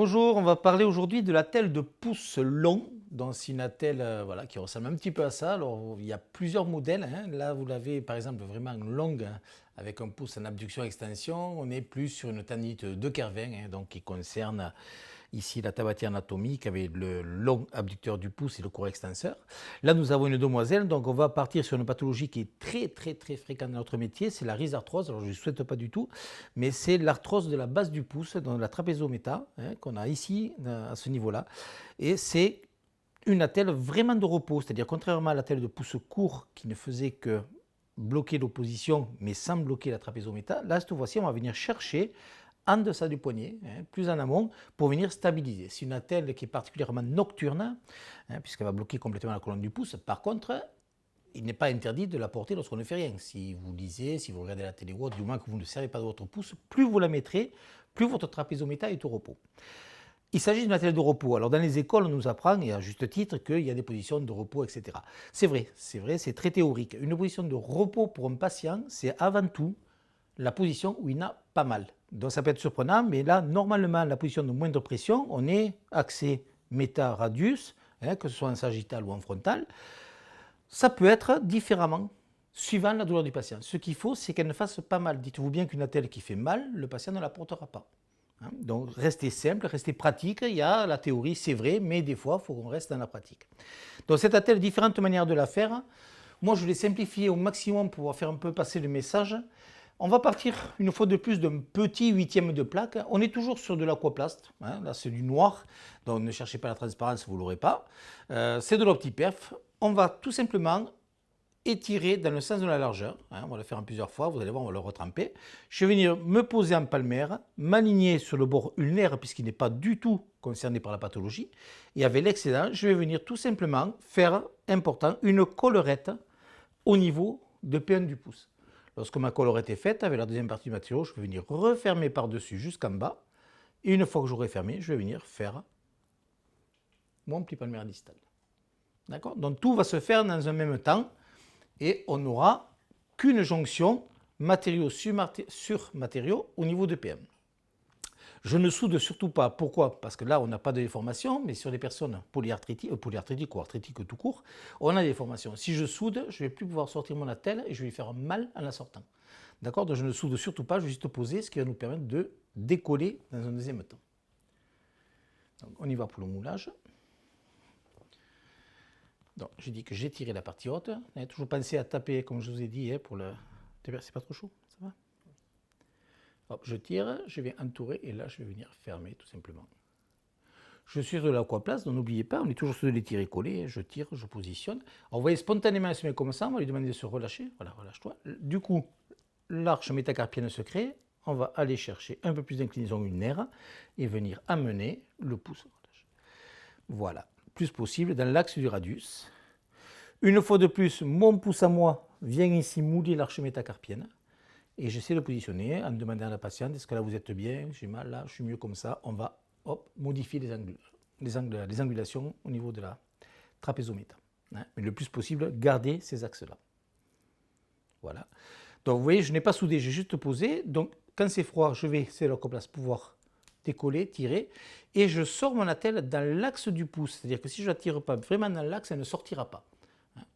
Bonjour, on va parler aujourd'hui de l'attelle de pouce long. Donc c'est une attelle voilà, qui ressemble un petit peu à ça. Alors il y a plusieurs modèles, hein. Là vous l'avez par exemple vraiment longue, hein, avec un pouce en abduction-extension. On est plus sur une tendinite de Kervin, hein, donc qui concerne ici la tabatière anatomique avec le long abducteur du pouce et le court extenseur. Là nous avons une demoiselle, donc on va partir sur une pathologie qui est très fréquente dans notre métier, c'est la rhizarthrose. Alors je ne souhaite pas du tout, mais c'est l'arthrose de la base du pouce, dans la trapézométa, hein, qu'on a ici à ce niveau-là. Et c'est une attelle vraiment de repos, c'est-à-dire contrairement à l'attelle de pouce court qui ne faisait que bloquer l'opposition mais sans bloquer la trapézométa, là cette fois-ci on va venir chercher en deçà du poignet, hein, plus en amont, pour venir stabiliser. C'est une attelle qui est particulièrement nocturne, hein, puisqu'elle va bloquer complètement la colonne du pouce. Par contre, il n'est pas interdit de la porter lorsqu'on ne fait rien. Si vous lisez, si vous regardez la télé ou autre, du moins que vous ne servez pas de votre pouce, plus vous la mettrez, plus votre trapézométa est au repos. Il s'agit d'une attelle de repos. Alors dans les écoles, on nous apprend, et à juste titre, qu'il y a des positions de repos, etc. C'est vrai, c'est très théorique. Une position de repos pour un patient, c'est avant tout la position où il n'a pas mal. Donc ça peut être surprenant, mais là, normalement, la position de moindre pression, on est axé méta-radius, hein, que ce soit en sagittal ou en frontal. Ça peut être différemment, suivant la douleur du patient. Ce qu'il faut, c'est qu'elle ne fasse pas mal. Dites-vous bien qu'une attelle qui fait mal, le patient ne la portera pas. Donc restez simple, restez pratique. Il y a la théorie, c'est vrai, mais des fois, il faut qu'on reste dans la pratique. Donc cette attelle, différentes manières de la faire. Moi, je l'ai simplifié au maximum pour pouvoir faire un peu passer le message. On va partir une fois de plus d'un petit huitième de plaque. On est toujours sur de l'aquaplaste, hein, là c'est du noir, donc ne cherchez pas la transparence, vous ne l'aurez pas. C'est de l'optiperf. On va tout simplement étirer dans le sens de la largeur, hein, on va le faire en plusieurs fois, vous allez voir, on va le retremper. Je vais venir me poser en palmaire, m'aligner sur le bord ulnaire puisqu'il n'est pas du tout concerné par la pathologie, et avec l'excédent, je vais venir tout simplement faire, important, une collerette au niveau de P1 du pouce. Lorsque ma collerette est faite, avec la deuxième partie du matériau, je vais venir refermer par-dessus jusqu'en bas. Et une fois que j'aurai fermé, je vais venir faire mon petit palmaire distal. D'accord? Donc tout va se faire dans un même temps et on n'aura qu'une jonction matériau sur matériau au niveau de PM. Je ne soude surtout pas. Pourquoi? Parce que là, on n'a pas de déformation, mais sur les personnes polyarthritiques ou arthritiques tout court, on a des déformations. Si je soude, je ne vais plus pouvoir sortir mon attelle et je vais lui faire mal en la sortant. D'accord? Donc je ne soude surtout pas, je vais juste poser, ce qui va nous permettre de décoller dans un deuxième temps. Donc on y va pour le moulage. Donc j'ai dit que j'ai tiré la partie haute. Vous avez toujours pensé à taper, comme je vous ai dit, pour le... C'est pas trop chaud? Ça va? Hop, je tire, je vais entourer et là je vais venir fermer tout simplement. Je suis sur l'aquaplaste, donc n'oubliez pas, on est toujours sur les tirer coller, je tire, je positionne. Alors, vous voyez spontanément se met comme ça, on va lui demander de se relâcher, voilà, relâche-toi. Du coup, l'arche métacarpienne se crée, on va aller chercher un peu plus d'inclinaison ulnaire et venir amener le pouce. Voilà, plus possible dans l'axe du radius. Une fois de plus, mon pouce à moi vient ici mouler l'arche métacarpienne. Et j'essaie de positionner en demandant à la patiente, est-ce que là vous êtes bien, j'ai mal là, je suis mieux comme ça. On va modifier les angulations au niveau de la trapézométa. Hein, mais le plus possible, garder ces axes-là. Voilà. Donc vous voyez, je n'ai pas soudé, j'ai juste posé. Donc quand c'est froid, je vais, c'est l'aquaplaste, pouvoir décoller, tirer. Et je sors mon attelle dans l'axe du pouce. C'est-à-dire que si je ne la tire pas vraiment dans l'axe, elle ne sortira pas.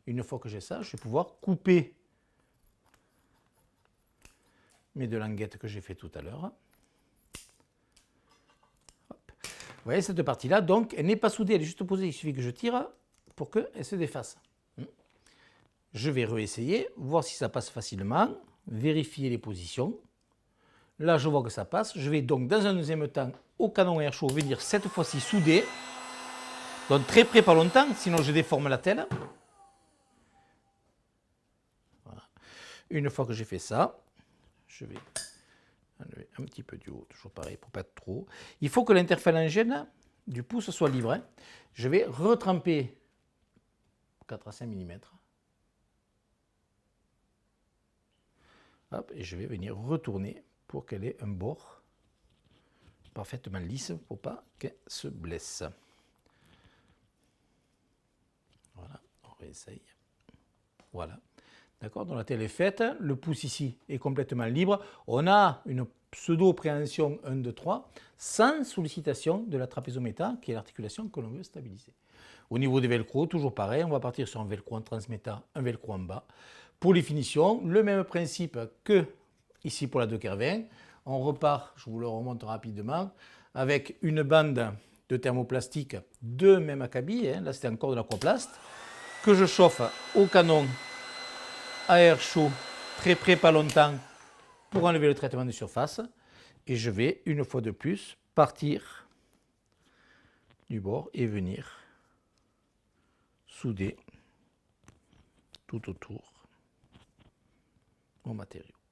Une fois que j'ai ça, je vais pouvoir couper mes deux languettes que j'ai fait tout à l'heure. Vous voyez cette partie-là, donc elle n'est pas soudée, elle est juste posée, il suffit que je tire pour qu'elle se défasse. Je vais réessayer, voir si ça passe facilement, vérifier les positions. Là, je vois que ça passe. Je vais donc dans un deuxième temps au canon air chaud venir cette fois-ci souder. Donc très près, pas longtemps, sinon je déforme la telle. Voilà. Une fois que j'ai fait ça, je vais enlever un petit peu du haut, toujours pareil, pour pas être trop haut. Il faut que l'interphalangienne du pouce soit libre. Hein. Je vais retremper 4 à 5 mm. Hop, et je vais venir retourner pour qu'elle ait un bord parfaitement lisse pour pas qu'elle se blesse. Voilà, on réessaye. Voilà. d'accord, dont la telle est faite. Le pouce ici est complètement libre. On a une pseudo-préhension 1, 2, 3 sans sollicitation de la trapézometa, qui est l'articulation que l'on veut stabiliser. Au niveau des velcro, toujours pareil, on va partir sur un velcro en transmettant, un velcro en bas. Pour les finitions, le même principe que ici pour la Docker 20. On repart, je vous le remonte rapidement, avec une bande de thermoplastique de même acabit, là c'était encore de l'aquaplast, que je chauffe au canon à air chaud, très près, pas longtemps, pour enlever le traitement de surface. Et je vais, une fois de plus, partir du bord et venir souder tout autour mon matériau.